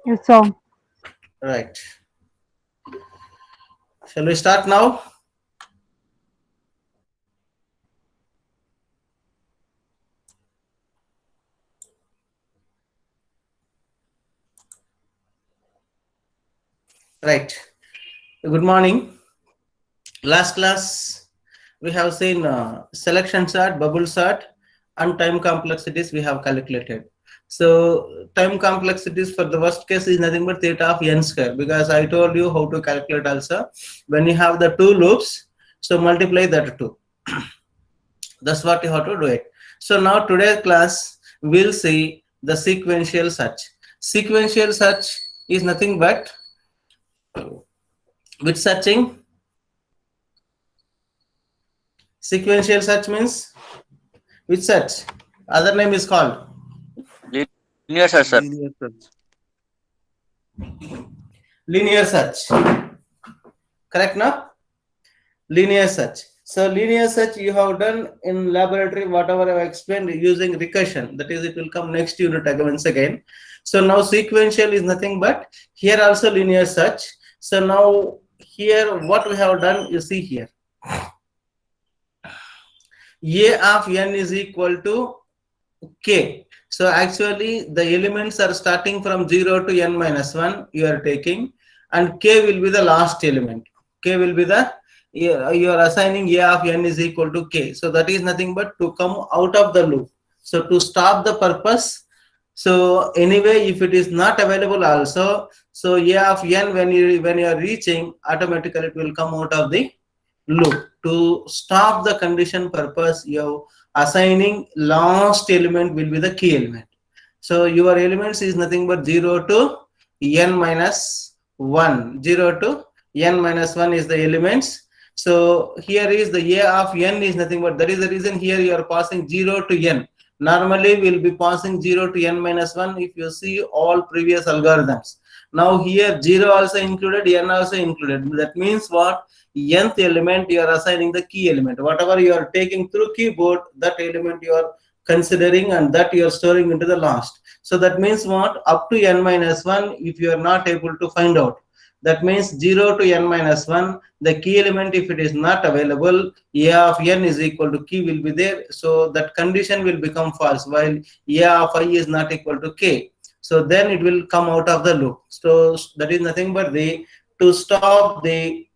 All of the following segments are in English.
Yes, sir. Right. Shall we start now? Right. Good morning. Last class we have seen selection sort, bubble sort, and time complexities we have calculated. So time complexities for the worst case is nothing but theta of n square, because I told you how to calculate also. When you have the two loops, so multiply that two. That's what you have to do it. So now today's class we'll see the sequential search. Sequential search is nothing but with searching. Sequential search means which search? Other name is called Linear search, sir. Linear search. linear search. Correct now? Linear search. So linear search you have done in laboratory, whatever I have explained using recursion. That is, it will come next unit once again. So now sequential is nothing but here also linear search. So now here what we have done, you see here. A of n is equal to k. So actually the elements are starting from 0 to n minus 1 you are taking, and k will be the last element. K will be the, you are assigning a of n is equal to k. So that is nothing but to come out of the loop. So to stop the purpose. So anyway, if it is not available also, so a of n when you are reaching, automatically it will come out of the loop. To stop the condition purpose, you assigning last element will be the key element. So your elements is nothing but 0 to n minus 1. 0 to n minus 1 is the elements. So here is the a of n is nothing but, that is the reason here you are passing 0 to n. Normally we'll be passing 0 to n minus 1 if you see all previous algorithms. Now here 0 also included, n also included. That means what? Nth element you are assigning the key element. Whatever you are taking through keyboard, that element you are considering and that you are storing into the last. So that means what? Up to n minus 1 if you are not able to find out. That means 0 to n minus 1, the key element if it is not available, a of n is equal to key will be there. So that condition will become false while a of I is not equal to k. So then it will come out of the loop. So that is nothing but to stop the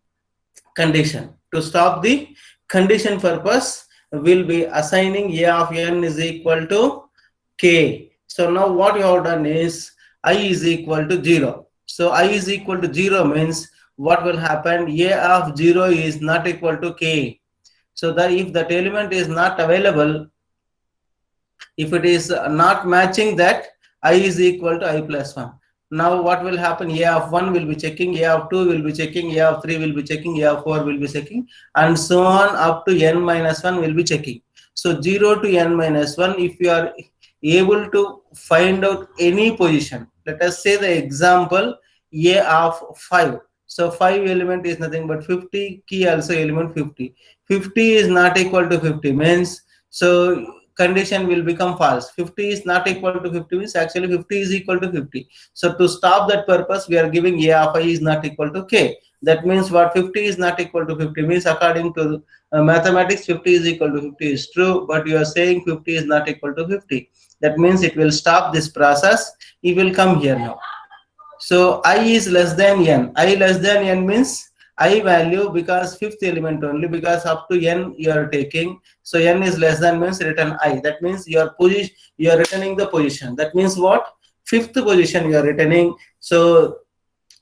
condition. To stop the condition purpose, will be assigning a of n is equal to k. So now what you have done is I is equal to 0. So I is equal to 0 means what will happen? A of 0 is not equal to k. So that if that element is not available, if it is not matching that, I is equal to I plus 1. Now what will happen? A of 1 will be checking, a of 2 will be checking, a of 3 will be checking, a of 4 will be checking, and so on up to n minus 1 will be checking. So 0 to n minus 1, if you are able to find out any position, let us say the example a of 5. So 5 element is nothing but 50, key also element 50. 50 is not equal to 50 means, so condition will become false. 50 is not equal to 50 means actually 50 is equal to 50. So to stop that purpose, we are giving a of I is not equal to k. That means what? 50 is not equal to 50 means according to mathematics 50 is equal to 50 is true, but you are saying 50 is not equal to 50. That means it will stop this process. It will come here now. So I is less than n. I less than n means I value, because fifth element only, because up to n you are taking. So n is less than means return I. That means your position, you are returning the position. That means what? Fifth position you are returning. So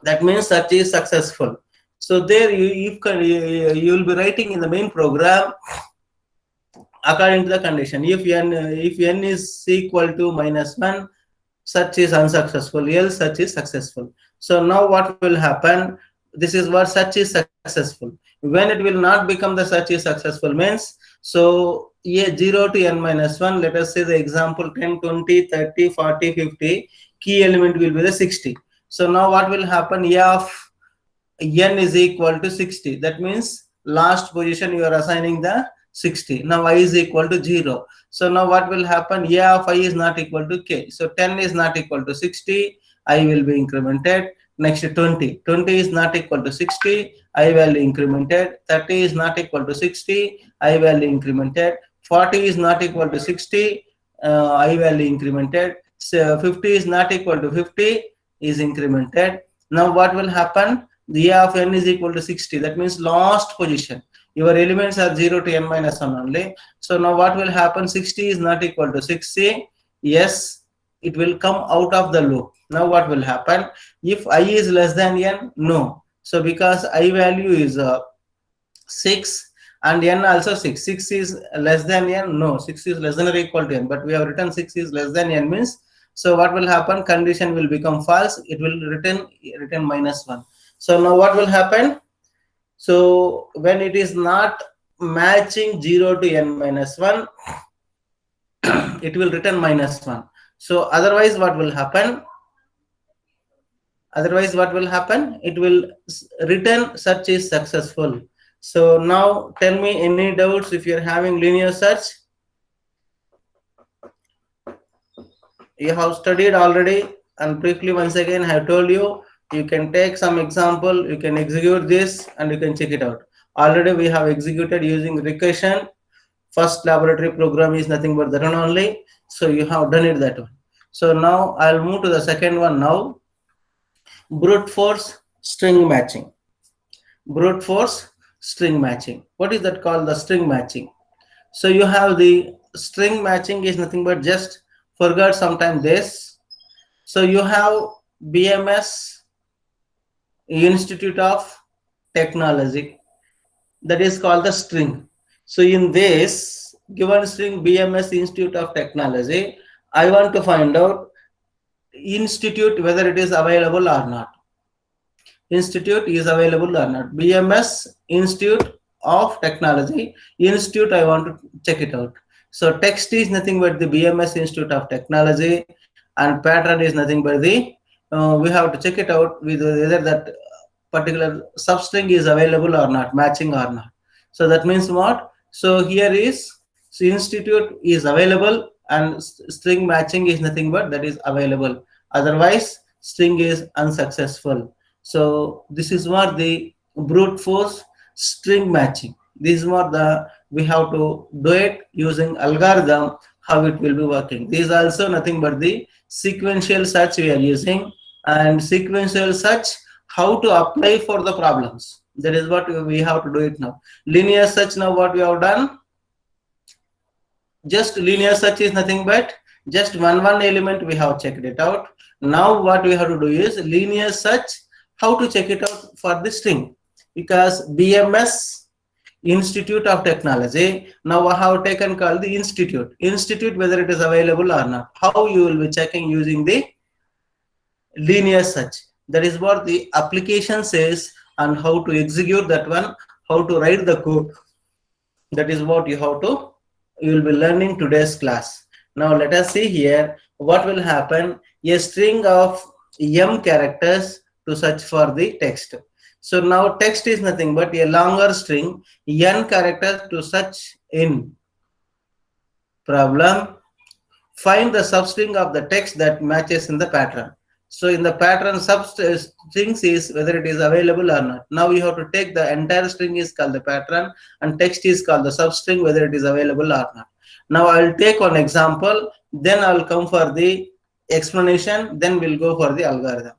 that means search is successful. So there you will be writing in the main program according to the condition. If n is equal to minus 1, search is unsuccessful, else search is successful. So now what will happen? This is what search is successful. When it will not become the search is successful means, so a 0 to n minus 1, let us say the example 10, 20, 30, 40, 50, key element will be the 60. So now what will happen? A of n is equal to 60. That means last position you are assigning the 60. Now I is equal to 0. So now what will happen? A of I is not equal to k. So 10 is not equal to 60. I will be incremented. Next 20 is not equal to 60, I value incremented. 30 is not equal to 60, I value incremented. 40 is not equal to 60, I value incremented. So 50 is not equal to 50, is incremented. Now what will happen? The A of n is equal to 60. That means last position. Your elements are 0 to n minus 1 only. So now what will happen? 60 is not equal to 60. Yes, it will come out of the loop. Now what will happen? If I is less than n, no. So because I value is 6 and n also 6. 6 is less than n, no. 6 is less than or equal to n. But we have written 6 is less than n means, so what will happen? Condition will become false. It will return minus 1. So now what will happen? So when it is not matching 0 to n minus 1, it will return minus 1. So otherwise what will happen? Otherwise what will happen? It will return search is successful. So now tell me any doubts if you're having linear search. You have studied already, and briefly once again I have told you, you can take some example, you can execute this and you can check it out. Already we have executed using recursion. First laboratory program is nothing but that one only. So you have done it that one. So now I'll move to the second one now. Brute force string matching. Brute force string matching. What is that called? The string matching. So you have the string matching is nothing but just forgot sometime this. So you have BMS Institute of Technology, that is called the string. So in this given string BMS Institute of Technology, I want to find out institute whether it is available or not. Institute is available or not. BMS Institute of Technology, institute, I want to check it out. So text is nothing but the BMS Institute of Technology, and pattern is nothing but the we have to check it out with whether that particular substring is available or not, matching or not. So that means what? So here is, so institute is available and string matching is nothing but that is available. Otherwise string is unsuccessful. So this is what the brute force string matching. This is what we have to do it using algorithm, how it will be working. This is also nothing but the sequential search we are using, and sequential search how to apply for the problems. That is what we have to do it now. Linear search, now what we have done, just linear search is nothing but just one element we have checked it out. Now what we have to do is linear search, how to check it out for the string, because BMS Institute of Technology, now I have taken called the institute whether it is available or not. How you will be checking using the linear search. That is what the application says, and how to execute that one, how to write the code. That is what you will be learning today's class. Now let us see here what will happen. A string of m characters to search for the text. So now text is nothing but a longer string, n characters to search in problem. Find the substring of the text that matches in the pattern. So in the pattern, substrings is whether it is available or not. Now you have to take the entire string is called the pattern and text is called the substring, whether it is available or not. Now I will take one example, then I will come for the explanation, then we'll go for the algorithm.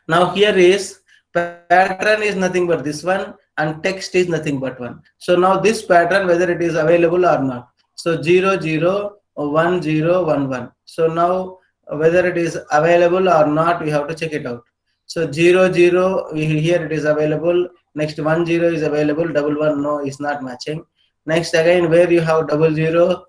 Now here is pattern is nothing but this one and text is nothing but one. So now this pattern whether it is available or not. So 0 0 1 0 1 1. So now whether it is available or not, we have to check it out. So 0 0 here it is available. Next 1 0 is available. 1 1 no is not matching. Next again where you have 0 0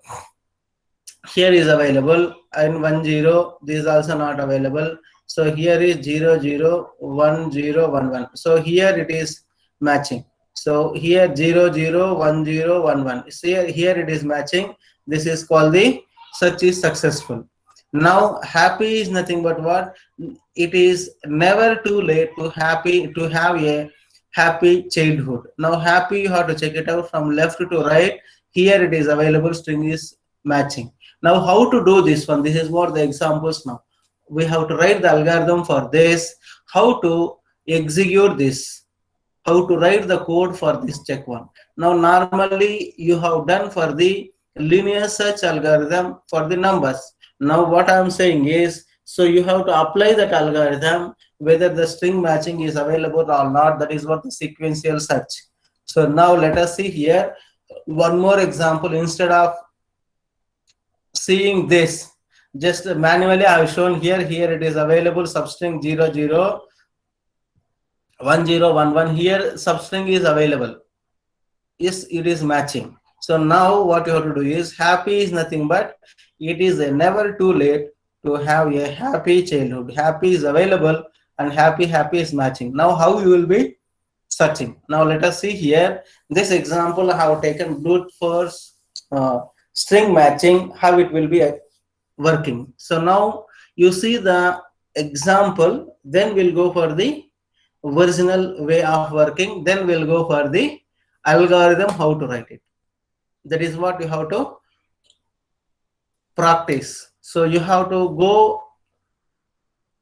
here is available, and 1 0 this is also not available. So here is 0 0 1 0 1 1. So here it is matching. So here 0 0 1 0 1 1. See here it is matching. This is called the search is successful. Now happy is nothing but what? It is never too late to have a happy childhood. Now happy you have to check it out from left to right. Here it is available, string is matching. Now how to do this one? This is what the examples now. we have to write the algorithm for this, how to execute this, how to write the code for this check one. Now normally you have done for the linear search algorithm for the numbers. Now what I am saying is, so you have to apply that algorithm whether the string matching is available or not. That is what the sequential search. So now let us see here one more example. Instead of seeing this, just manually I have shown here. Here it is available substring 00 1011. Here substring is available. Yes, it is matching. So now what you have to do is, happy is nothing but it is never too late to have a happy childhood. Happy is available and happy is matching. Now how you will be searching? Now let us see here. This example I have taken brute force string matching, how it will be working. So now you see the example, then we'll go for the original way of working, then we'll go for the algorithm how to write it. That is what you have to practice. So you have to go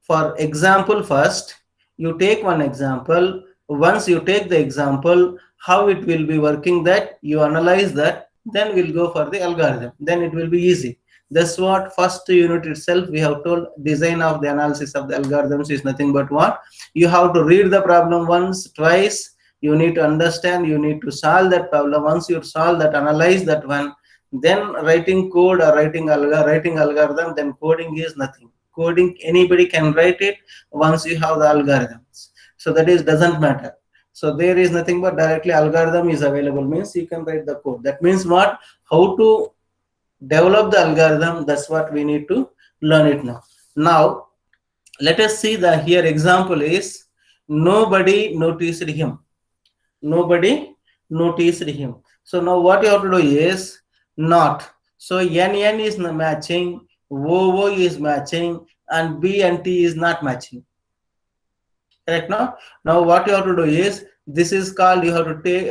for example first. You take one example. Once you take the example, how it will be working, that you analyze that, then we'll go for the algorithm. Then it will be easy. That's what first unit itself we have told. Design of the analysis of the algorithms is nothing but what? You have to read the problem once, twice. You need to understand, you need to solve that problem. Once you solve that, analyze that one, then writing code or writing algorithm, then coding is nothing. Coding, anybody can write it once you have the algorithms. So that is doesn't matter. So there is nothing but directly algorithm is available, means you can write the code. That means what? How to develop the algorithm, that's what we need to learn it now. Now let us see the here example is, nobody noticed him. Nobody noticed him. So now what you have to do is not. So NN is not matching, OO is matching, and B and T is not matching. Correct now? Now what you have to do is, this is called, you have to take,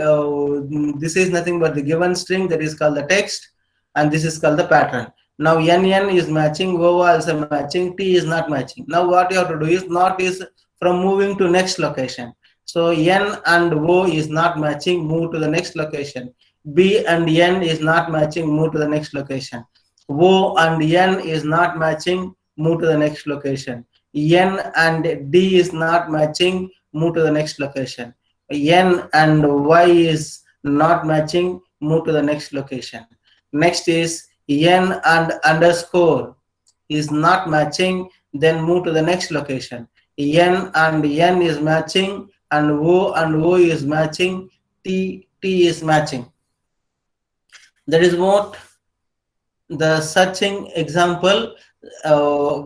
this is nothing but the given string, that is called the text, and this is called the pattern. Now NN is matching, OO also matching, T is not matching. Now what you have to do is, not is from moving to next location. So N and O is not matching, move to the next location. B and N is not matching, move to the next location. O and N is not matching, move to the next location. N and D is not matching, move to the next location. N and Y is not matching, move to the next location. Next is N and underscore is not matching, then move to the next location. N and N is matching, and O is matching, T is matching. That is what the searching example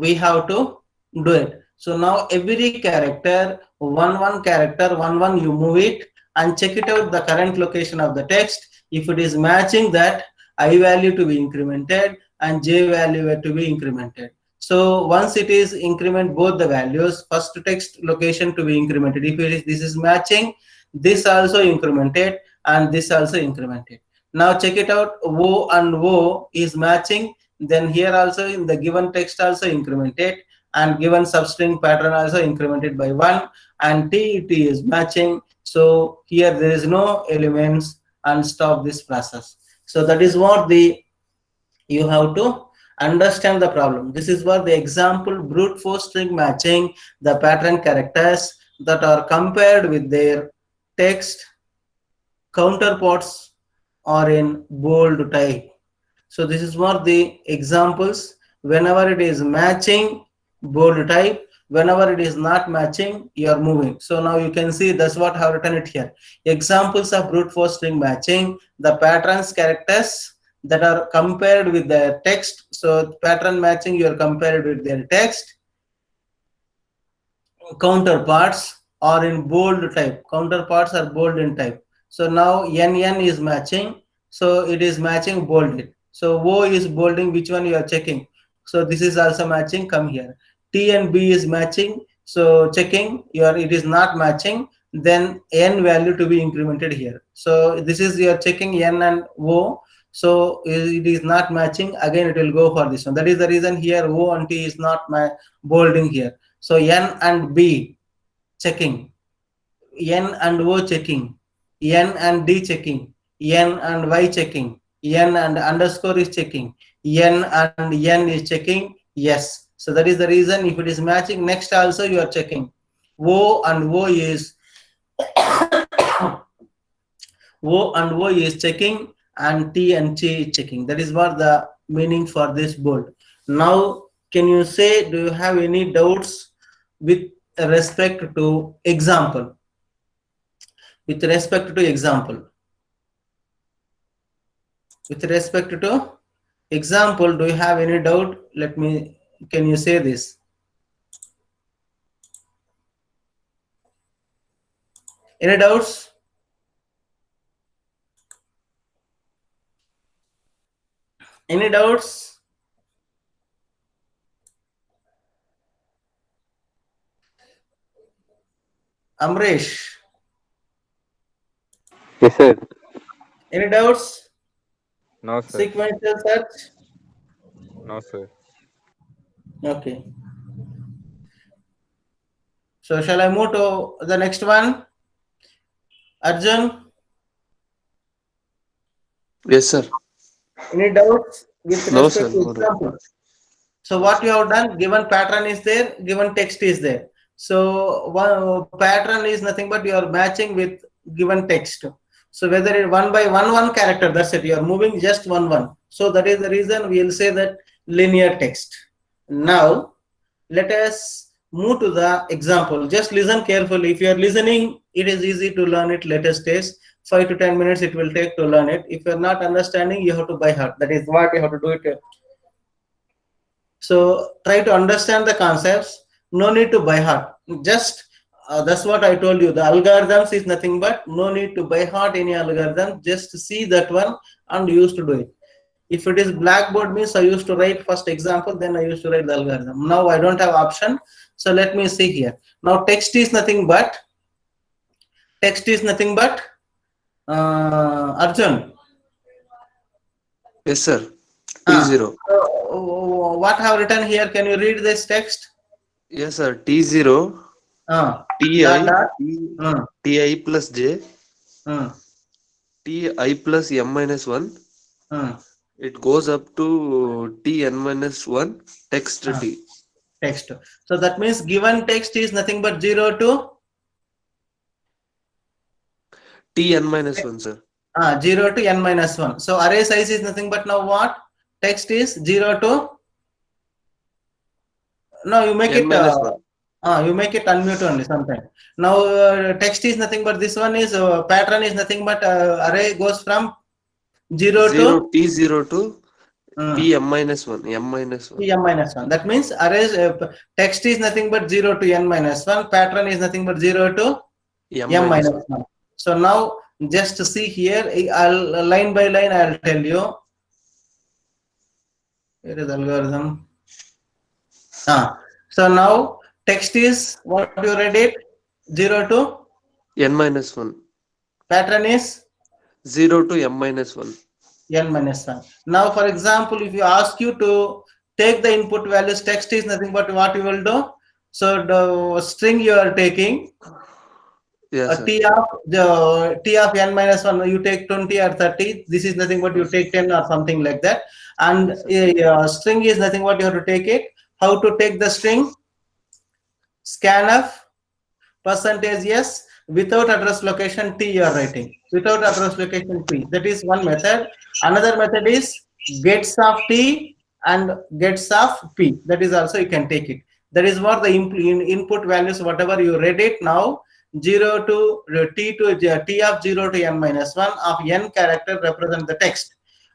we have to do it. So now every character, one character, one you move it and check it out the current location of the text. If it is matching, that I value to be incremented and J value to be incremented. So once it is increment both the values, first text location to be incremented. If it is, this is matching, this also incremented and this also incremented. Now check it out, O and O is matching, then here also in the given text also incremented, and given substring pattern also incremented by 1, and T is matching. So here there is no elements, and stop this process. So that is what you have to understand the problem. This is what the example brute force string matching the pattern characters that are compared with their text counterparts are in bold type. So this is what the examples. Whenever it is matching, bold type. Whenever it is not matching, you are moving. So now you can see that's what I have written it here. Examples of brute force string matching, the patterns characters that are compared with their text. So pattern matching, you are compared with their text. Counterparts are in bold type. Counterparts are bold in type. So now NN is matching. So it is matching bolded. So O is bolding, which one you are checking. So this is also matching, come here. T and B is matching. So checking, it is not matching. Then N value to be incremented here. So this is your checking N and O. So it is not matching. Again, it will go for this one. That is the reason here O and T is not my bolding here. So N and B checking, N and O checking, N and D checking, N and Y checking, N and underscore is checking, N and N is checking. Yes. So that is the reason if it is matching, next also you are checking. O and O is O and O is checking and T and T is checking. That is what the meaning for this bold. Now, can you say, do you have any doubts with respect to example? With respect to example. With respect to example, do you have any doubt? Can you say this? Any doubts? Any doubts? Amresh, Yes, sir. any doubts? No, sir. Sequential search? No, sir. Okay. So shall I move to the next one? Arjun, Yes, sir. any doubts with No, sir. respect to No doubt. example? So what you have done, given pattern is there, given text is there. So one pattern is nothing but you are matching with given text. So whether it one by one character, that's it. You are moving just one. So that is the reason we will say that linear text. Now let us move to the example. Just listen carefully. If you are listening, it is easy to learn it later stage. 5 to 10 minutes it will take to learn it. If you are not understanding, you have to by heart. That is what you have to do it. So try to understand the concepts. No need to by heart. Just that's what I told you. The algorithms is nothing but no need to by heart any algorithm. Just see that one and use to do it. If it is Blackboard means I used to write first example, then I used to write the algorithm. Now I don't have option. So let me see here. Now text is nothing but Arjun. Yes, sir. T0. So, what I have written here? Can you read this text? Yes, sir. T0. Ti. Dot. Ti plus j. Hmm. Ti plus m minus 1. It goes up to Tn minus 1. Text T. Text. So that means given text is nothing but 0 to Tn minus 1, sir. 0 to n minus 1. So array size is nothing but now what? Text is 0 to. No, you make N it. minus 1. You make it unmute only sometime. Now text is nothing but this one is pattern is nothing but array goes from 0 to T0 to Pm minus 1. M minus 1. m minus 1. That means array text is nothing but 0 to n minus 1. Pattern is nothing but 0 to m minus 1. So now just to see here, I'll line by line I'll tell you. Here is algorithm. So now text is what you read it 0 to N minus 1. pattern is 0 to m minus 1. n minus 1. Now for example, if you ask you to take the input values, text is nothing but what you will do. So the string you are taking, Yes, T of n minus 1, you take 20 or 30. This is nothing but you take 10 or something like that. And string is nothing but you have to take it. How to take the string? Scanf percentage yes, without address location T you are writing. Without address location T. That is one method. Another method is gets of T and gets of P. That is also you can take it. That is what the input values, whatever you read it now, 0 to T of 0 to n minus 1 of n character represent the text.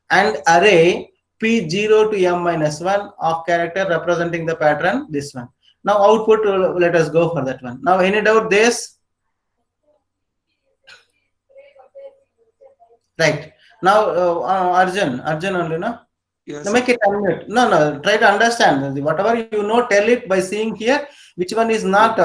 And array P0 to m minus 1 of character representing the pattern, this one. Now output, let us go for that one. Now any doubt this? Right. Now Arjun only, no? Yes, Now make it unmute. No, try to understand. Whatever you know, tell it by seeing here. Which one is not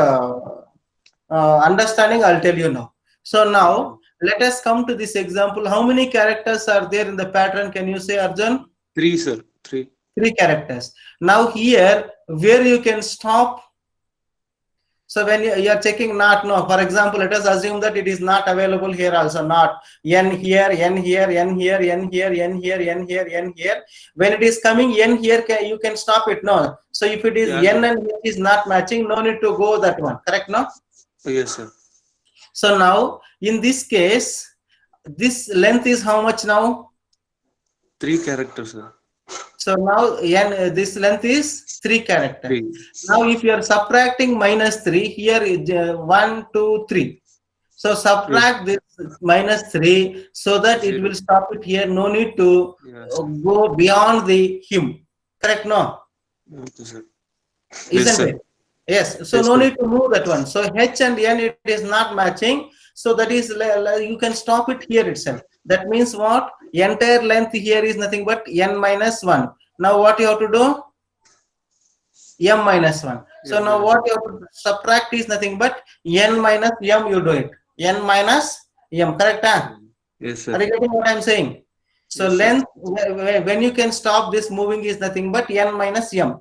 understanding, I'll tell you now. So now let us come to this example. How many characters are there in the pattern? Can you say, Arjun? 3, sir. 3. 3 characters. Now here, where you can stop. So when you are checking not, no, for example, let us assume that it is not available here also, not n here, n here, n here, n here, n here, n here, n here. When it is coming n here, you can stop it, no. So if it is n and h is not matching, no need to go that one, correct, no? Yes, sir. So now in this case, this length is how much now? 3 characters, sir. So now n, this length is 3 characters. 3. Now if you are subtracting minus 3, here is 1, 2, 3. So subtract this minus 3 so that it will stop it here. No need to go beyond the him. Correct, no? Okay, sir. Isn't it? Yes. So no need to move that one. So h and n, it is not matching. So that is, you can stop it here itself. That means what? Entire length here is nothing but n minus 1. Now what you have to do? M minus 1. So now what you have to subtract is nothing but n minus m, you do it. N minus m, correct? Huh? Yes, sir. Are you getting what I am saying? So yes, length, when you can stop this moving is nothing but n minus m.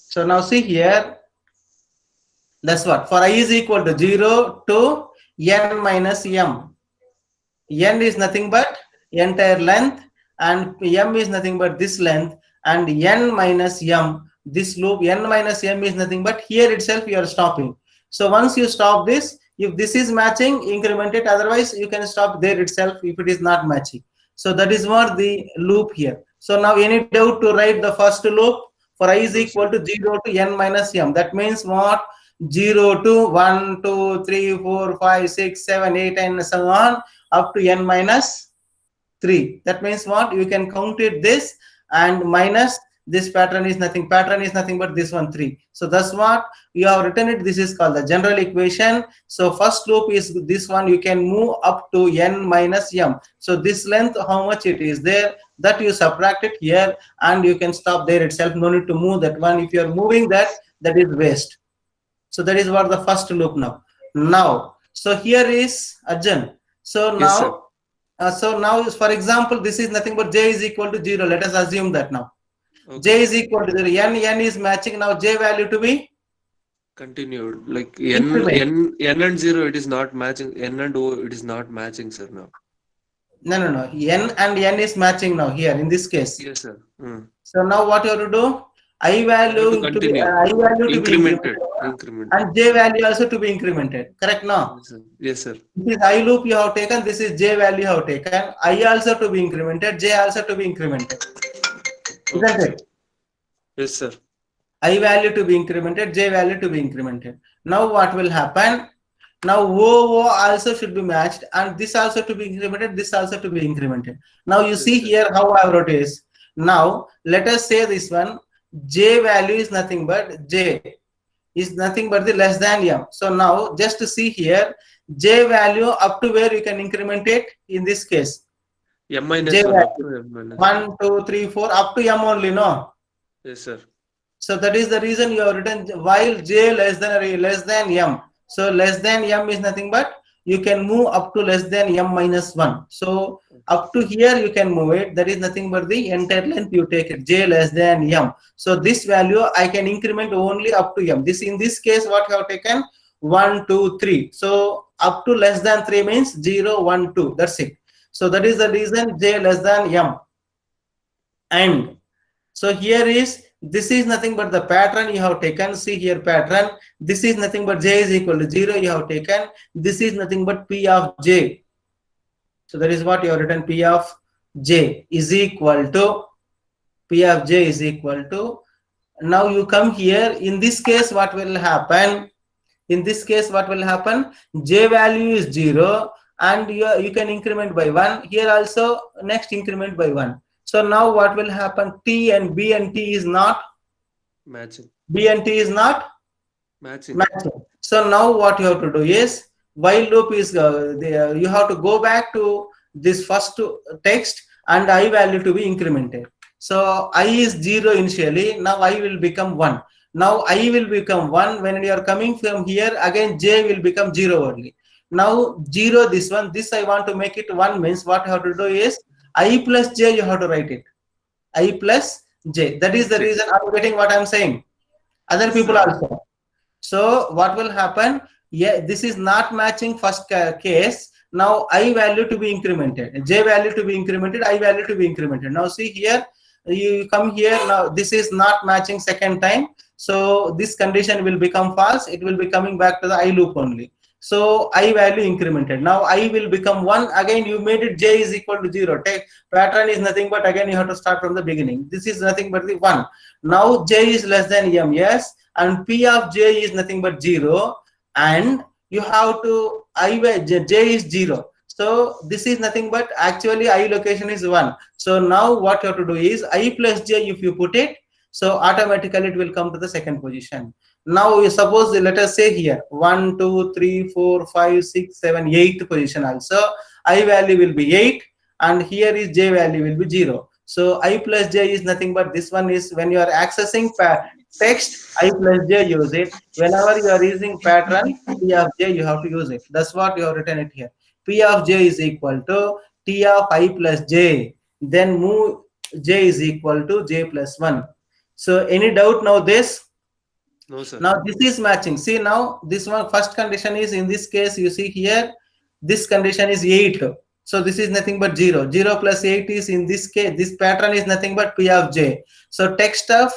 So now see here, that's what? For I is equal to 0 to n minus m. N is nothing but entire length and m is nothing but this length, and n minus m, this loop n minus m is nothing but here itself you are stopping. So once you stop this, if this is matching, increment it, otherwise you can stop there itself if it is not matching. So that is what the loop here. So now any doubt to write the first loop for I is equal to 0 to n minus m. That means what? 0 to 1, 2, 3, 4, 5, 6, 7, 8 and so on up to n minus 3. That means what? You can count it this and minus this pattern is nothing. Pattern is nothing but this one 3. So that's what you have written it. This is called the general equation. So first loop is this one. You can move up to n minus m. So this length, how much it is there, that you subtract it here and you can stop there itself. No need to move that one. If you are moving that, that is waste. So that is what the first loop now. Now, so here is Arjun. So now, yes, so now for example, this is nothing but j is equal to 0. Let us assume that now. Okay. J is equal to 0. N is matching. Now j value to be continued. Like n and 0, it is not matching. N and O, it is not matching, sir. Now. No. N and n is matching now here in this case. Yes, sir. So now what you have to do? I value to be incremented. And j value also to be incremented. Correct now? Yes, sir. Yes, sir. This is I loop you have taken. This is j value you have taken. I also to be incremented. J also to be incremented. Isn't it? Yes, sir. I value to be incremented. J value to be incremented. Now what will happen? Now O also should be matched, and this also to be incremented. This also to be incremented. Now you see here how I wrote is. Now let us say this one. J value is nothing but j is nothing but the less than m. So now just to see here, j value up to where you can increment it in this case. M minus j 1 value, up to m minus 1, 2, 3, 4 up to m only, no? Yes, sir. So that is the reason you have written while j less than m. So less than m is nothing but you can move up to less than m minus 1. So up to here you can move it. That is nothing but the entire length you take it, j less than m. So this value I can increment only up to m. This in this case what you have taken 1, 2, 3. So up to less than 3 means 0, 1, 2. That's it. So that is the reason j less than m. And so here is, this is nothing but the pattern you have taken. See here pattern. This is nothing but j is equal to 0 you have taken. This is nothing but p of j. So that is what you have written, p of j is equal to, p of j is equal to. Now you come here. In this case what will happen? In this case what will happen? J value is 0 and you can increment by 1. Here also next increment by 1. So now what will happen? T and B and T is not matching. B and T is not matching. So now what you have to do is, while loop is you have to go back to this first text and I value to be incremented. So I is 0 initially. Now I will become 1. Now I will become 1. When you are coming from here, again j will become 0 only. Now 0 this one, this I want to make it 1 means what you have to do is I plus j you have to write it. I plus j. That is the reason I'm getting what I'm saying. Other people also. So what will happen? Yeah, this is not matching first case. Now I value to be incremented, j value to be incremented, I value to be incremented. Now see here, you come here. Now this is not matching second time. So this condition will become false. It will be coming back to the I loop only. So I value incremented. Now I will become 1. Again you made it j is equal to 0. Take pattern is nothing but again you have to start from the beginning. This is nothing but the 1. Now j is less than m, yes, and p of j is nothing but 0, and you have to j is 0. So this is nothing but actually I location is 1. So now what you have to do is I plus j if you put it, so automatically it will come to the second position. Now you suppose let us say here 1, 2, 3, 4, 5, 6, 7, 8th position also I value will be 8, and here is j value will be 0. So I plus j is nothing but this one is when you are accessing text, I plus j use it. Whenever you are using pattern p of j you have to use it. That's what you have written it here. P of j is equal to t of I plus j. Then move j is equal to j plus 1. So any doubt now this? No, sir. Now this is matching. See now this one first condition is in this case you see here this condition is 8. So this is nothing but 0. 0 plus 8 is in this case this pattern is nothing but p of j. So text of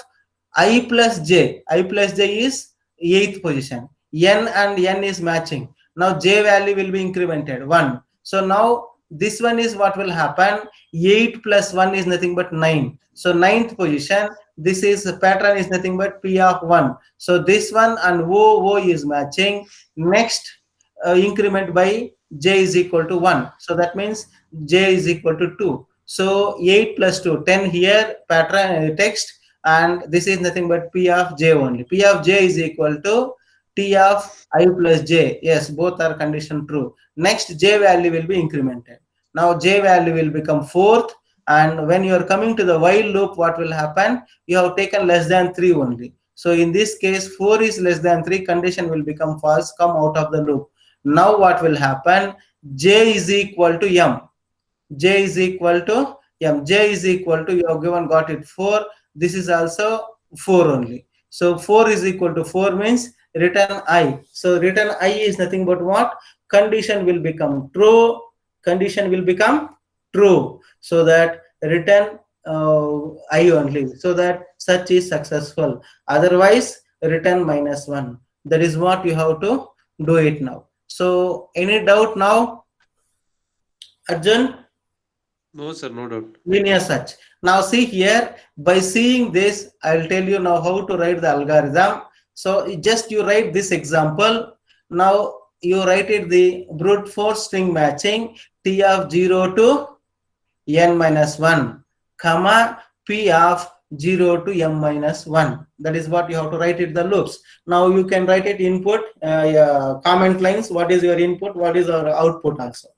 I plus j is 8th position. N and n is matching. Now j value will be incremented 1. So now this one is what will happen. 8 plus 1 is nothing but 9. So 9th position. This is pattern is nothing but p of 1. So this one and o is matching. Next increment by j is equal to 1. So that means j is equal to 2. So 8 plus 2, 10 here pattern text, and this is nothing but p of j only. P of j is equal to t of I plus j. Yes, both are condition true. Next j value will be incremented. Now j value will become 4th, and when you are coming to the while loop, what will happen? You have taken less than 3 only. So in this case 4 is less than 3, condition will become false, come out of the loop. Now what will happen? J is equal to m. J is equal to m. J is equal to, you have given got it 4. This is also 4 only. So 4 is equal to 4 means return I. So return I is nothing but what? Condition will become true. Condition will become true. So that return I only. So that such is successful. Otherwise return -1. That is what you have to do it now. So any doubt now, Arjun? No, sir, no doubt. Linear search. Now see here, by seeing this, I'll tell you now how to write the algorithm. So just you write this example. Now you write it the brute force string matching t of 0 to n minus 1, comma p of 0 to m minus 1. That is what you have to write it the loops. Now you can write it input, comment lines. What is your input? What is our output also?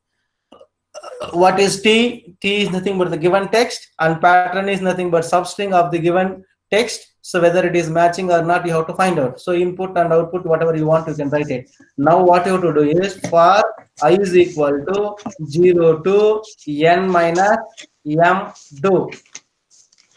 What is t? T is nothing but the given text, and pattern is nothing but substring of the given text. So whether it is matching or not, you have to find out. So input and output, whatever you want, you can write it. Now what you have to do is for I is equal to 0 to n minus m do.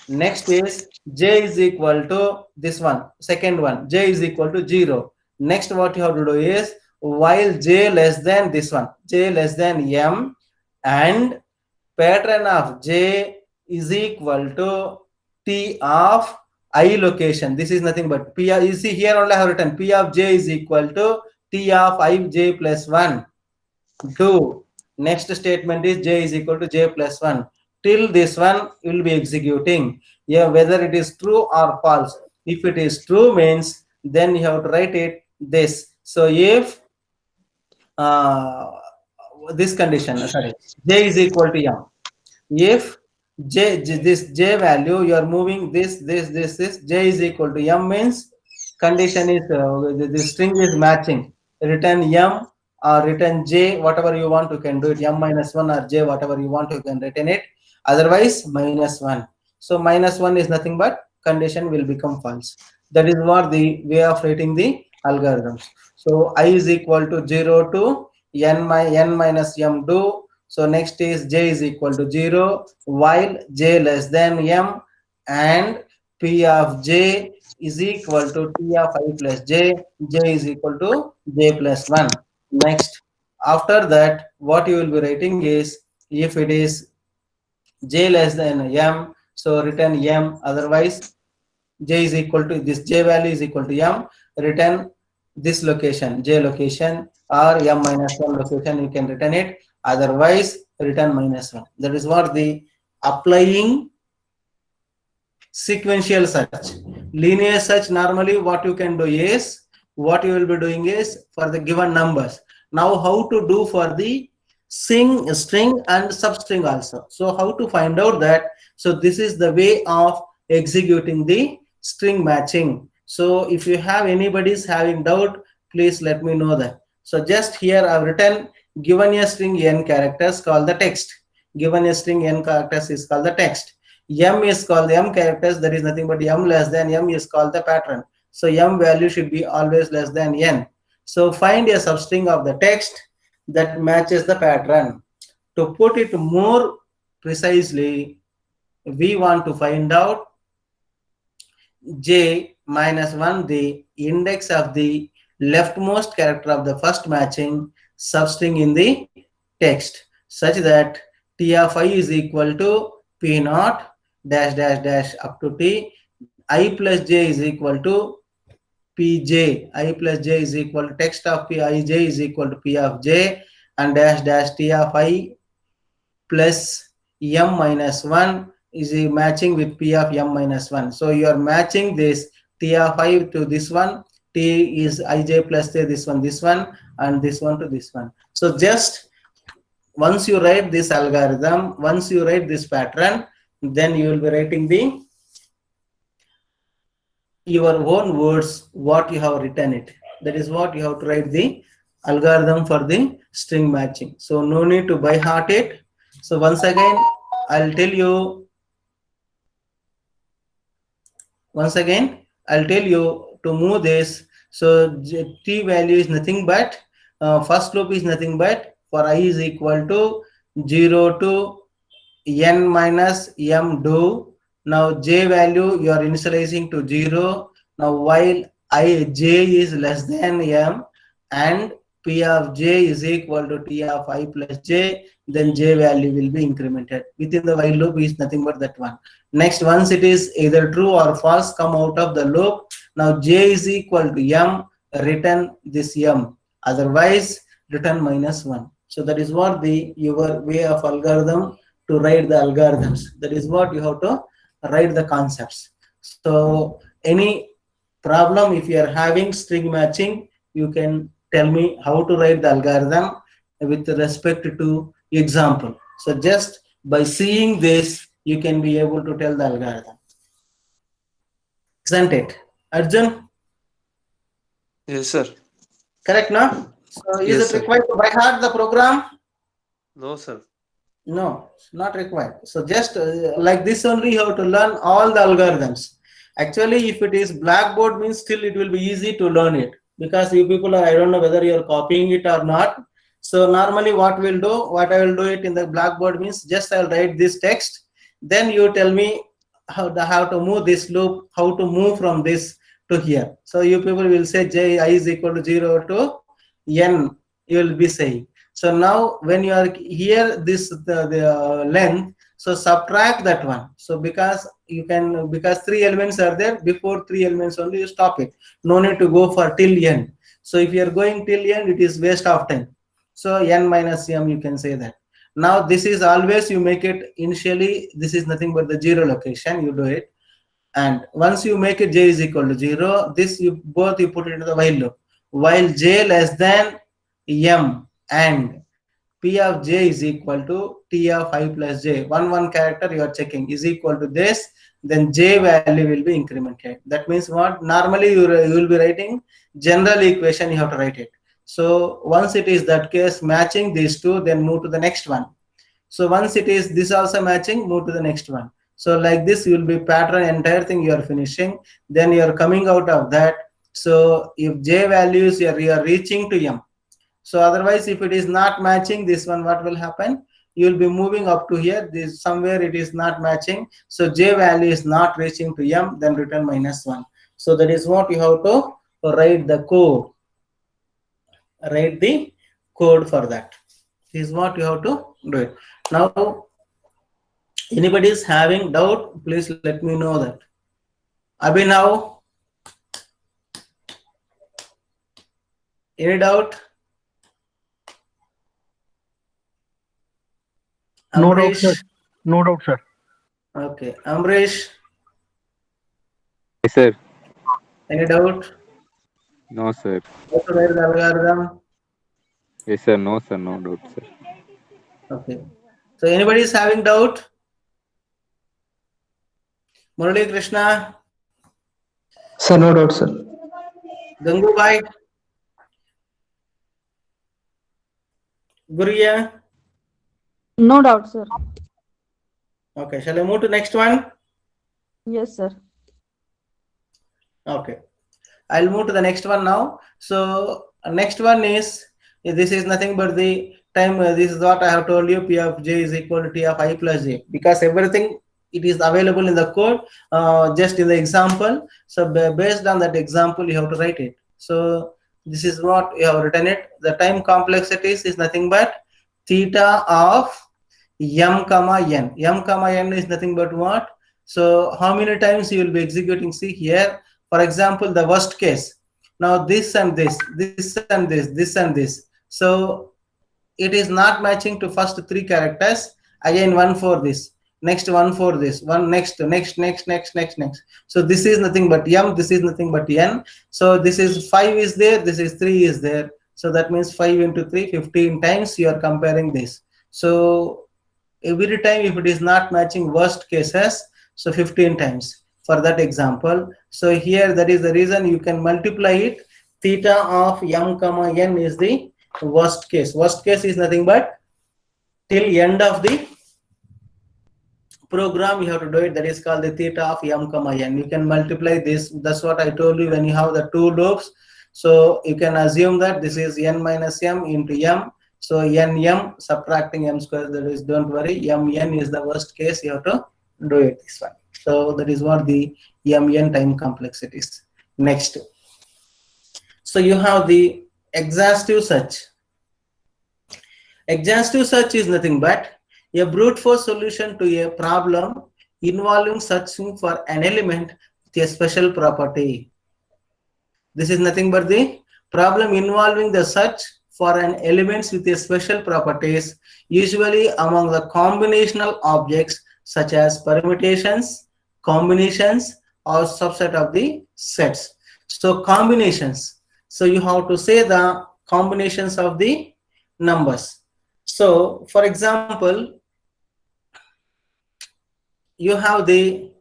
Next is j is equal to this one, second one, j is equal to 0. Next what you have to do is while j less than this one, j less than m, and pattern of j is equal to t of I location. This is nothing but p of, you see here only I have written p of j is equal to t of I j plus 1. Do. Next statement is j is equal to j plus 1. Till this one will be executing. Yeah, whether it is true or false. If it is true means then you have to write it this. So if this condition, sorry, j is equal to m. If this j value you are moving this j is equal to m means condition is the string is matching. Return m or return j, whatever you want you can do it, m minus 1 or j, whatever you want you can return it. Otherwise -1. So -1 is nothing but condition will become false. That is what the way of writing the algorithms. So I is equal to 0 to n minus m do. So next is j is equal to 0 while j less than m, and p of j is equal to t of I plus j. J is equal to j plus 1. Next, after that, what you will be writing is, if it is j less than m, so return m, otherwise j is equal to this, j value is equal to m, return this location, j location, or m minus 1 location, you can return it, otherwise return minus 1. That is what the applying sequential search. Linear search, normally what you can do is, what you will be doing is for the given numbers. Now how to do for the string and substring also. So how to find out that? So this is the way of executing the string matching. So if you have anybody's having doubt, please let me know that. So just here I've written, given a string n characters, called the text. Given a string n characters is called the text. M is called the m characters, there is nothing but m less than m is called the pattern. So m value should be always less than n. So find a substring of the text that matches the pattern. To put it more precisely, we want to find out j minus 1, the index of the leftmost character of the first matching substring in the text, such that t of I is equal to p naught dash dash dash up to t, I plus j is equal to pj, I plus j is equal to text of p I j is equal to p of j, and dash dash t of I plus m minus 1 is matching with p of m minus 1. So you are matching this t of I to this one, t is ij plus j, this one, and this one to this one. So just once you write this algorithm, once you write this pattern, then you will be writing the your own words, what you have written it. That is what you have to write the algorithm for the string matching. So no need to by heart it. So once again, I'll tell you to move this. So t value is nothing but, first loop is nothing but, for I is equal to 0 to n minus m do. Now j value you are initializing to 0. Now while j is less than m and p of j is equal to t of I plus j, then j value will be incremented. Within the while loop is nothing but that one. Next, once it is either true or false, come out of the loop. Now j is equal to m, return this m, otherwise return minus 1. So that is what your way of algorithm to write the algorithms. That is what you have to write the concepts. So any problem if you are having string matching, you can tell me how to write the algorithm with respect to example. So just by seeing this, you can be able to tell the algorithm. Isn't it, Arjun? Yes, sir. Correct, no? So is Yes, it required to by heart the program? No, sir. No, it's not required. So just like this only you have to learn all the algorithms. Actually, if it is Blackboard means still it will be easy to learn it, because you people are, I don't know whether you are copying it or not. So normally what I will do it in the Blackboard means just I'll write this text, then you tell me how to move this loop, how to move from this to here. So you people will say j I is equal to 0 to n, you will be saying. So now when you are here, this the length, so subtract that one. So because 3 elements are there, before 3 elements only you stop it. No need to go for till n. So if you are going till n, it is waste of time. So n minus m, you can say that. Now this is always you make it initially, this is nothing but the 0 location, you do it. And once you make it j is equal to 0, this you put it into the while loop. While j less than m and p of j is equal to t of I plus j, one character you are checking is equal to this, then j value will be incremented. That means what? Normally you will be writing general equation, you have to write it. So once it is that case matching these two, then move to the next one. So once it is this also matching, move to the next one. So like this you will be pattern, entire thing you are finishing, then you are coming out of that. So if j values you are reaching to m, So otherwise, if it is not matching this one, what will happen? You will be moving up to here. This somewhere it is not matching. So J value is not reaching to M, then return -1. So that is what you have to write the code. Write the code for that. This is what you have to do it. Now, anybody is having doubt, please let me know that. Abhinav, any doubt? No doubt, sir. Amrish? No doubt, sir. Okay. Amrish, Yes, sir. any doubt? No, sir. How to write the algorithm? Yes, sir. No, sir. No doubt, sir. Okay. So anybody is having doubt? Murali Krishna, Sir, no doubt, sir. Gangubai, Guriya. No doubt, sir. Okay. Shall I move to next one? Yes, sir. Okay. I'll move to the next one now. So next one is, this is nothing but the time. This is what I have told you. P of j is equal to T of I plus j, because everything it is available in the code, just in the example. So based on that example, you have to write it. So this is what you have written it. The time complexities is nothing but theta of m comma n. M comma n is nothing but what? So how many times you will be executing? See here, for example, the worst case. Now this and this, this and this, this and this. So it is not matching to first 3 characters. Again, one for this, next one for this, one next. So this is nothing but m, this is nothing but n. So this is 5 is there, this is 3 is there. So that means 5 into 3, 15 times you are comparing this. So every time if it is not matching worst cases, so 15 times for that example. So here, that is the reason you can multiply it. Theta of m comma n is the worst case. Worst case is nothing but till end of the program you have to do it. That is called the theta of m comma n. You can multiply this. That's what I told you when you have the 2 loops. So you can assume that this is n minus m into m. So n subtracting m square, that is, don't worry, mn is the worst case. You have to do it this one. So that is what the mn time complexity is. Next. So you have the exhaustive search. Exhaustive search is nothing but a brute force solution to a problem involving searching for an element with a special property. This is nothing but the problem involving the search for an elements with a special properties, usually among the combinational objects such as permutations, combinations, or subset of the sets. So combinations. So you have to say the combinations of the numbers. So for example, you have the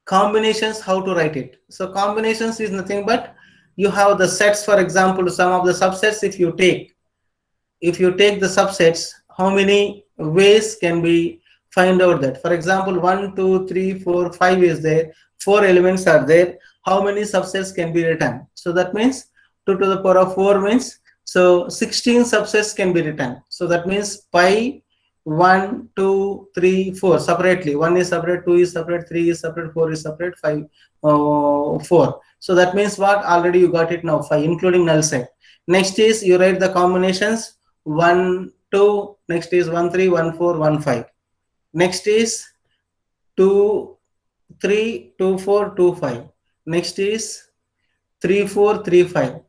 combinations, how to write it. So combinations is nothing but you have the sets. For example, some of the subsets, if you take the subsets, how many ways can be find out that? For example, 1 2 3 4 5 is there, 4 elements are there. How many subsets can be written? So that means 2 to the power of 4 means, so 16 subsets can be written. So that means pi 1 2 3 4 separately. 1 is separate, 2 is separate, 3 is separate, 4 is separate, 5 4. So that means what? Already you got it now, 5 including null set. Next is you write the combinations 1 2. Next is 1 3 1 4 1 5. Next is 2 3 2 4 2 5. Next is 3 4 3 5.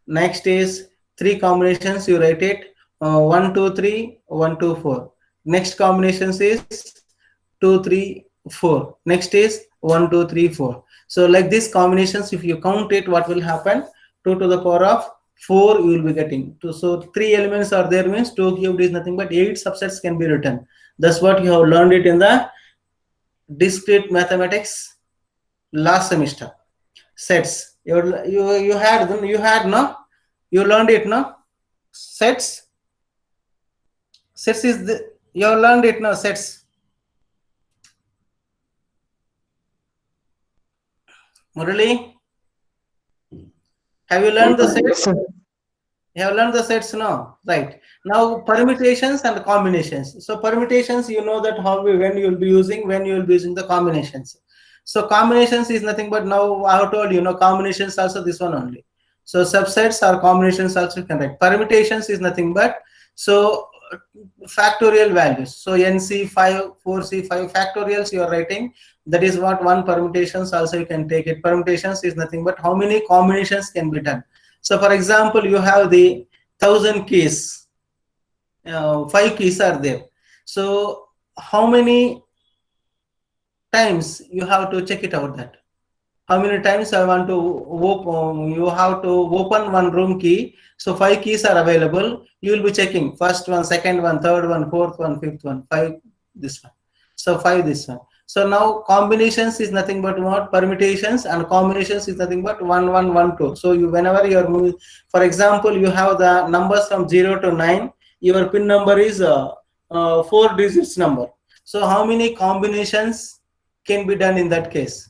Next is 3 combinations, you write it 1 2 3 1 2 4. Next combinations is 2 3 4. Next is 1 2 3 4. So like these combinations, if you count it, what will happen? 2 to the power of 4 you will be getting. So 3 elements are there, means 2 cubed is nothing but 8 subsets can be written. That's what you have learned it in the discrete mathematics last semester. Sets. You had them, you had, no? You learned it, no? Sets. Sets is the, you have learned it, no? Sets. Murali, have you learned the sets? Yes, sir. You have learned the sets now, right? Now permutations and combinations. So permutations, you know that when you will be using the combinations. So combinations is nothing but, now I have told you, combinations also this one only. So subsets or combinations also you can write. Permutations is nothing but, so factorial values. So NC5, 4C5 factorials you are writing. That is what one permutations also you can take it. Permutations is nothing but how many combinations can be done. So for example, you have the 1000 keys, 5 keys are there. So how many times you have to check it out that? How many times I want to open, you have to open one room key. So 5 keys are available. You will be checking first one, second one, third one, fourth one, fifth one, 5 this one. So 5 this one. So now combinations is nothing but what? Permutations, and combinations is nothing but 1, 1, 1, 2. So you, whenever you are moving, for example, you have the numbers from 0 to 9. Your pin number is 4 digits number. So how many combinations can be done in that case?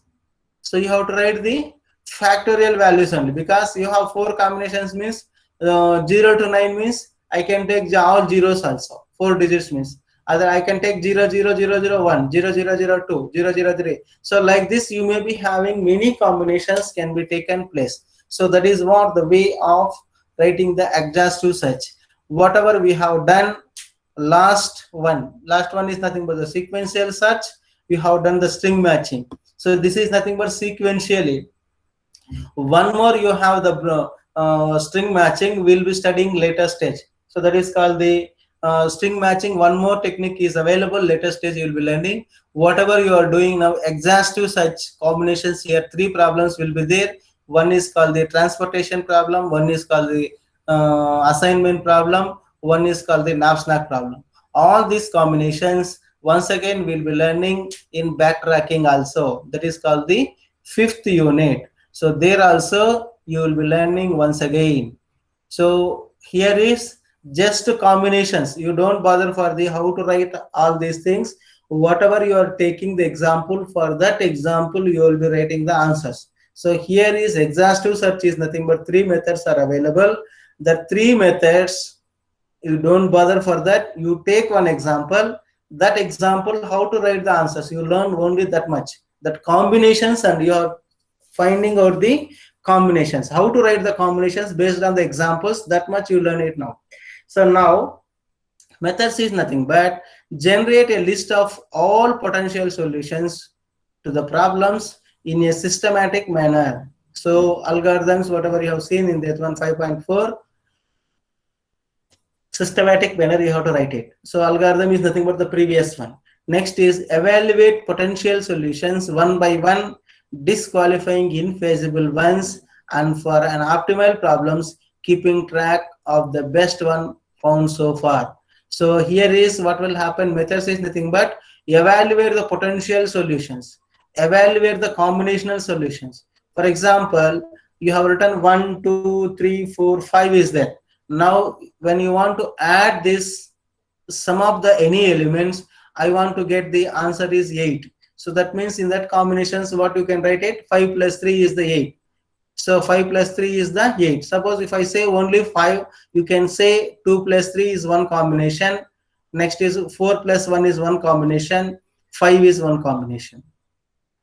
So you have to write the factorial values only, because you have 4 combinations means 0 to 9 means I can take all zeros also. 4 digits means either I can take 0, 0, 0, 0, 1, 0, 0, 0, 2, 0, 0, 3. So like this you may be having many combinations can be taken place. So that is what the way of writing the exhaustive search. Whatever we have done, last one is nothing but the sequential search. We have done the string matching. So this is nothing but sequentially. One more you have the string matching. We'll be studying later stage. So that is called the string matching. One more technique is available. Later stage you will be learning. Whatever you are doing now, exhaustive search combinations here, 3 problems will be there. One is called the transportation problem. One is called the assignment problem. One is called the knapsack problem. All these combinations, once again, we'll be learning in backtracking also. That is called the 5th unit. So there also you will be learning once again. So here is just combinations. You don't bother for the how to write all these things. Whatever you are taking the example, for that example you will be writing the answers. So here is exhaustive search is nothing but 3 methods are available. The 3 methods, you don't bother for that. You take one example. That example, how to write the answers, you learn only that much. That combinations, and you are finding out the combinations. How to write the combinations based on the examples, that much you learn it now. So now methods is nothing but generate a list of all potential solutions to the problems in a systematic manner. So algorithms, whatever you have seen in that one 5.4, systematic manner you have to write it. So algorithm is nothing but the previous one. Next is evaluate potential solutions one by one, disqualifying infeasible ones, and for an optimal problems, keeping track of the best one found so far. So here is what will happen. Methods is nothing but evaluate the potential solutions, evaluate the combinational solutions. For example, you have written 1, 2, 3, 4, 5 is there. Now when you want to add this sum of the any elements, I want to get the answer is 8. So that means in that combinations, what you can write it, 5 plus 3 is the 8. So 5 plus 3 is the 8. Suppose if I say only 5, you can say 2 plus 3 is one combination. Next is 4 plus 1 is one combination. 5 is one combination.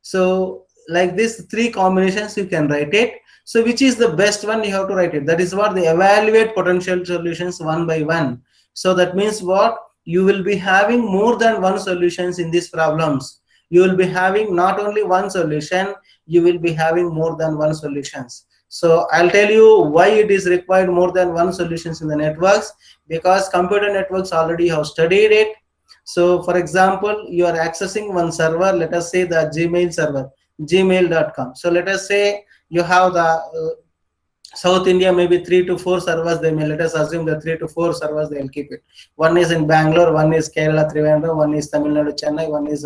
So like this 3 combinations you can write it. So which is the best one, you have to write it. That is what they evaluate potential solutions one by one. So that means what? You will be having more than one solutions in these problems. You will be having not only one solution, you will be having more than one solutions. So I'll tell you why it is required more than one solutions in the networks, because computer networks already have studied it. So for example, you are accessing one server, let us say the Gmail server, gmail.com. So let us say you have the South India, maybe 3 to 4 servers. They may, let us assume the 3 to 4 servers they will keep it. One is in Bangalore, one is Kerala, Trivandrum, one is Tamil Nadu, Chennai, one is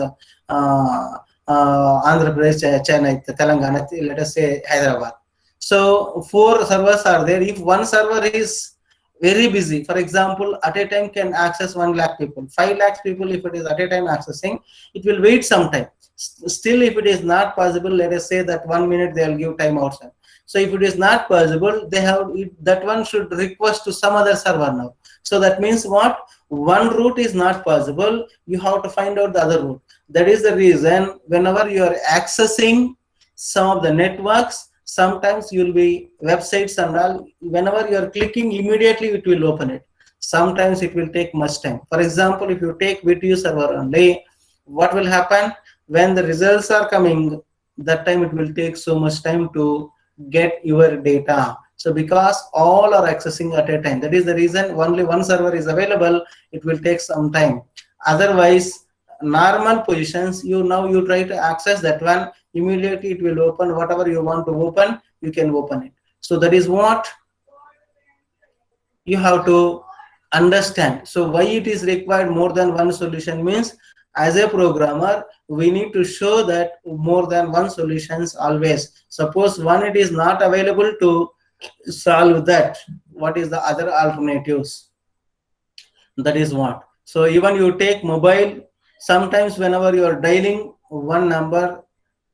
Andhra Pradesh, Chennai, Telangana, let us say Hyderabad. So 4 servers are there. If one server is very busy, for example, at a time can access 1 lakh people, 5 lakhs people, if it is at a time accessing, it will wait some time. Still, if it is not possible, let us say that 1 minute they will give time outside. So if it is not possible, they have that one should request to some other server now. So that means what? One route is not possible. You have to find out the other route. That is the reason whenever you are accessing some of the networks, sometimes you will be websites and all. Whenever you are clicking, immediately it will open it. Sometimes it will take much time. For example, if you take VTU server only, what will happen when the results are coming? That time it will take so much time to get your data. So because all are accessing at a time, that is the reason only one server is available, it will take some time. Otherwise, normal positions, you try to access that one, immediately it will open. Whatever you want to open, you can open it. So that is what you have to understand. So why it is required more than one solution means, as a programmer, we need to show that more than one solutions always. Suppose one it is not available to solve that, what is the other alternatives? That is what. So even you take mobile, sometimes whenever you are dialing one number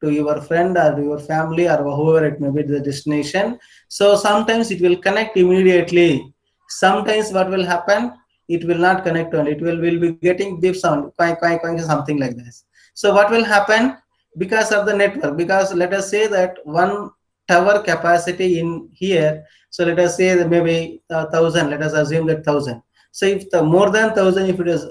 to your friend or your family or whoever it may be, the destination, so sometimes it will connect immediately. Sometimes what will happen, it will not connect only, it will be getting beep sound, something like this. So what will happen? Because of the network, because let us say that one tower capacity in here, so let us say that maybe 1000, let us assume that 1000. So if the more than 1000, if it is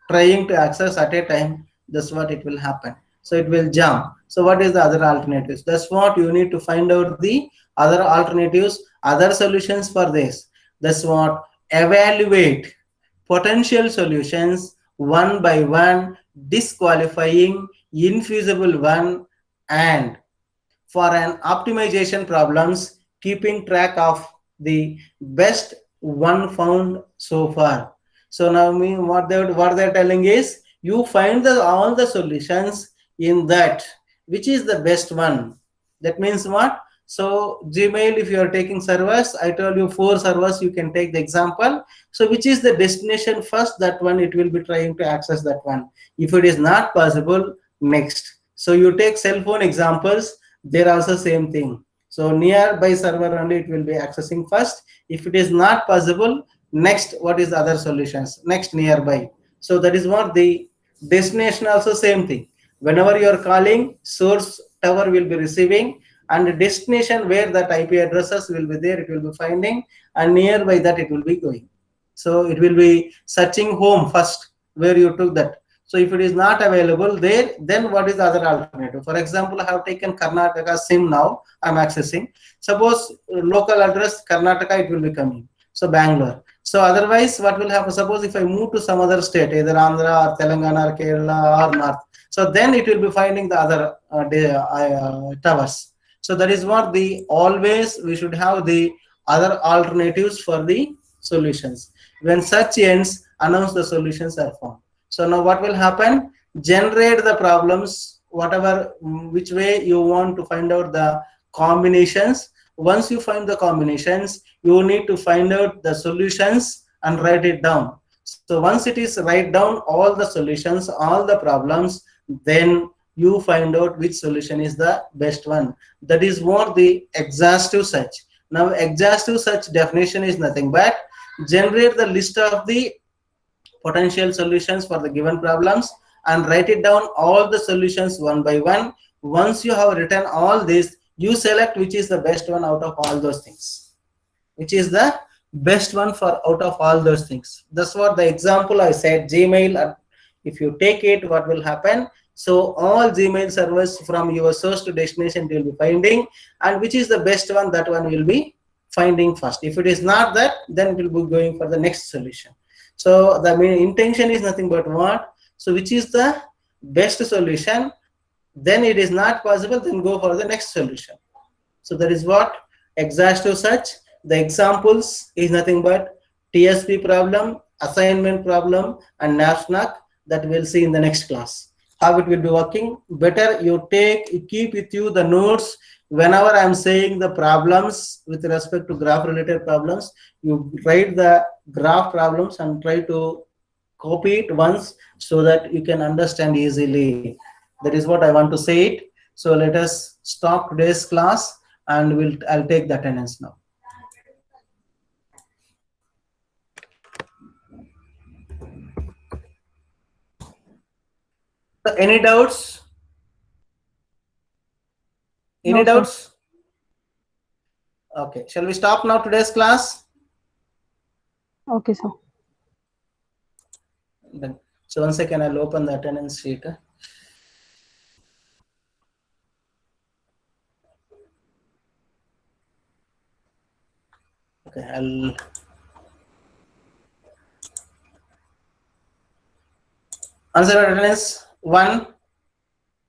trying to access at a time, that's what it will happen. So it will jump. So what is the other alternatives? That's what you need to find out, the other alternatives, other solutions for this. That's what, evaluate potential solutions one by one, disqualifying infeasible one, and for an optimization problems, keeping track of the best one found so far. So now what they're telling is, you find all the solutions in that, which is the best one. That means what? So Gmail, if you are taking servers, I told you 4 servers, you can take the example. So which is the destination first, that one it will be trying to access that one. If it is not possible, next. So you take cell phone examples, they're also same thing. So nearby server only it will be accessing first. If it is not possible, next, what is the other solutions? Next, nearby. So that is what the destination also same thing. Whenever you are calling, source tower will be receiving, and the destination where that IP addresses will be there, it will be finding, and nearby that it will be going. So it will be searching home first where you took that. So if it is not available there, then what is the other alternative? For example, I have taken Karnataka SIM now, I'm accessing. Suppose local address Karnataka, it will be coming. So Bangalore. So otherwise, what will happen? Suppose if I move to some other state, either Andhra or Telangana or Kerala or North, so then it will be finding the other towers. So that is what always we should have the other alternatives for the solutions. When search ends, announce the solutions are found. So now what will happen? Generate the problems, whatever, which way you want to find out the combinations. Once you find the combinations, you need to find out the solutions and write it down. So once it is write down all the solutions, all the problems, then you find out which solution is the best one. That is what the exhaustive search. Now exhaustive search definition is nothing but generate the list of the potential solutions for the given problems and write it down all the solutions one by one. Once you have written all this, you select which is the best one out of all those things. Which is the best one for out of all those things. That's what the example I said, Gmail. If you take it, what will happen? So all Gmail servers from your source to destination will be finding, and which is the best one, that one will be finding first. If it is not that, then it will be going for the next solution. So the main intention is nothing but what? So which is the best solution? Then it is not possible, then go for the next solution. So that is what exhaustive search. The examples is nothing but TSP problem, assignment problem, and NASNAC, that we'll see in the next class. How it will be working. Better you keep with you the notes. Whenever I'm saying the problems with respect to graph related problems, you write the graph problems and try to copy it once so that you can understand easily. That is what I want to say it. So let us stop today's class. and I'll take the attendance now. So any doubts? Any No, sir. doubts? Okay, shall we stop now today's class? Okay, sir. Then, so once again, I'll open the attendance sheet. Okay, I'll answer attendance 1,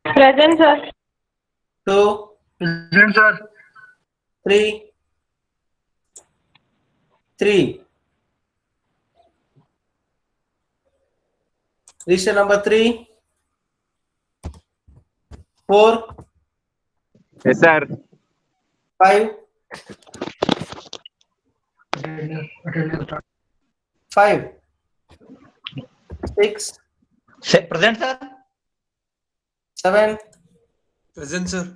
Present, sir. 2, Present, sir. 3, 3. Register number 3, 4, Yes, sir. 5, 5, 6, Present, sir. 7, Present, sir.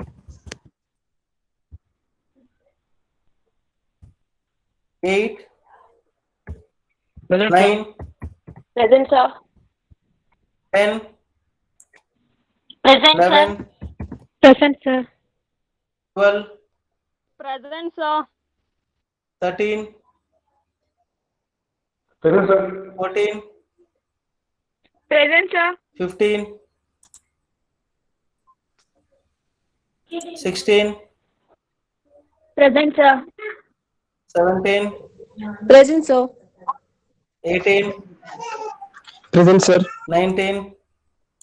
8, Present, 9, Present, sir. 10, Present, 11, Present, sir. 12, Present, sir. 13, Present, sir. 14, Present, sir. 15, 16, Present, sir. 17, Present, sir. 18, Present, sir. 19,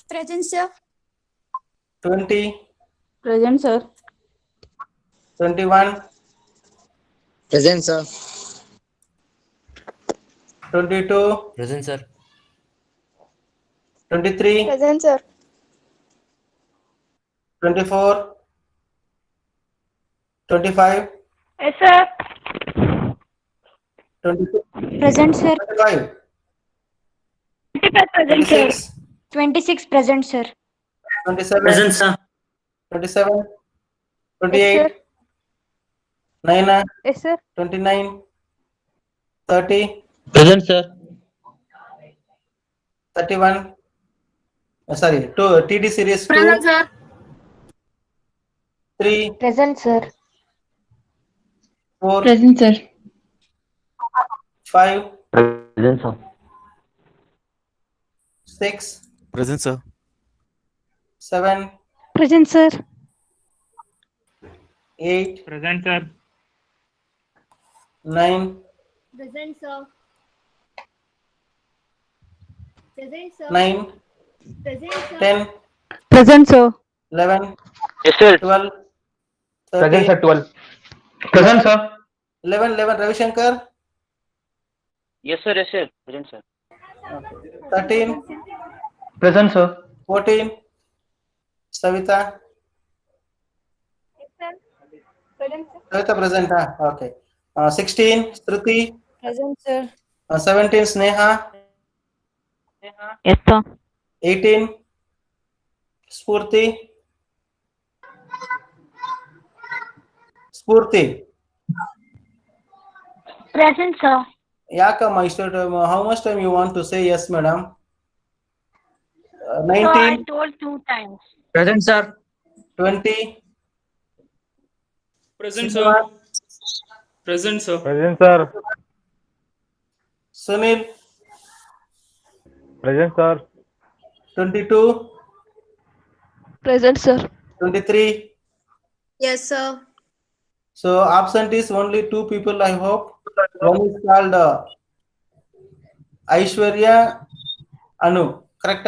Present, sir. 20, Present, sir. 21, Present, sir. 22, Present, sir. 23, Present, sir. 24, 25, Yes, sir. 26, Present, sir. 25, 25 present, sir. 26, 26 present, sir. 27, sir. 27, Yes, 28, sir. 9, Yes, sir. 29, 30, Present, sir. 31, sorry, TD series 2, Present, sir. 3, Present, sir. 4, Present, sir. 5, Present, sir. 6, Present, sir. 7, Present, sir. 8, Present, sir. 9, Present, sir. Present, sir. 9, Present, sir. 10, Present, sir. 11, Yes, sir. 12, Present, 13, sir. 12. Present, sir. 11, Ravi Shankar, Yes, sir. Yes, sir. Present, sir. 13, Present, sir. 14, Savita, Savita present, okay. 16, Shruti, Present, sir. 17, Sneha, Yes, sir. 18, Spurti, Present, sir. how much time you want to say yes, madam? So I 19, told 2 times. Present, sir. 20, Present, Srinivas, sir. Present, sir. Present, sir. Sunil, Present, sir. 22, Present, sir. 23. Yes, sir. So absent is only 2 people, I hope. One is called Aishwarya Anu, correct?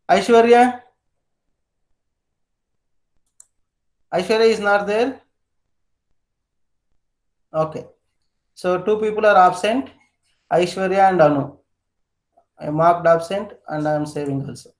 Aishwarya is not there. Okay. So 2 people are absent, Aishwarya and Anu. I marked absent and I am saving also.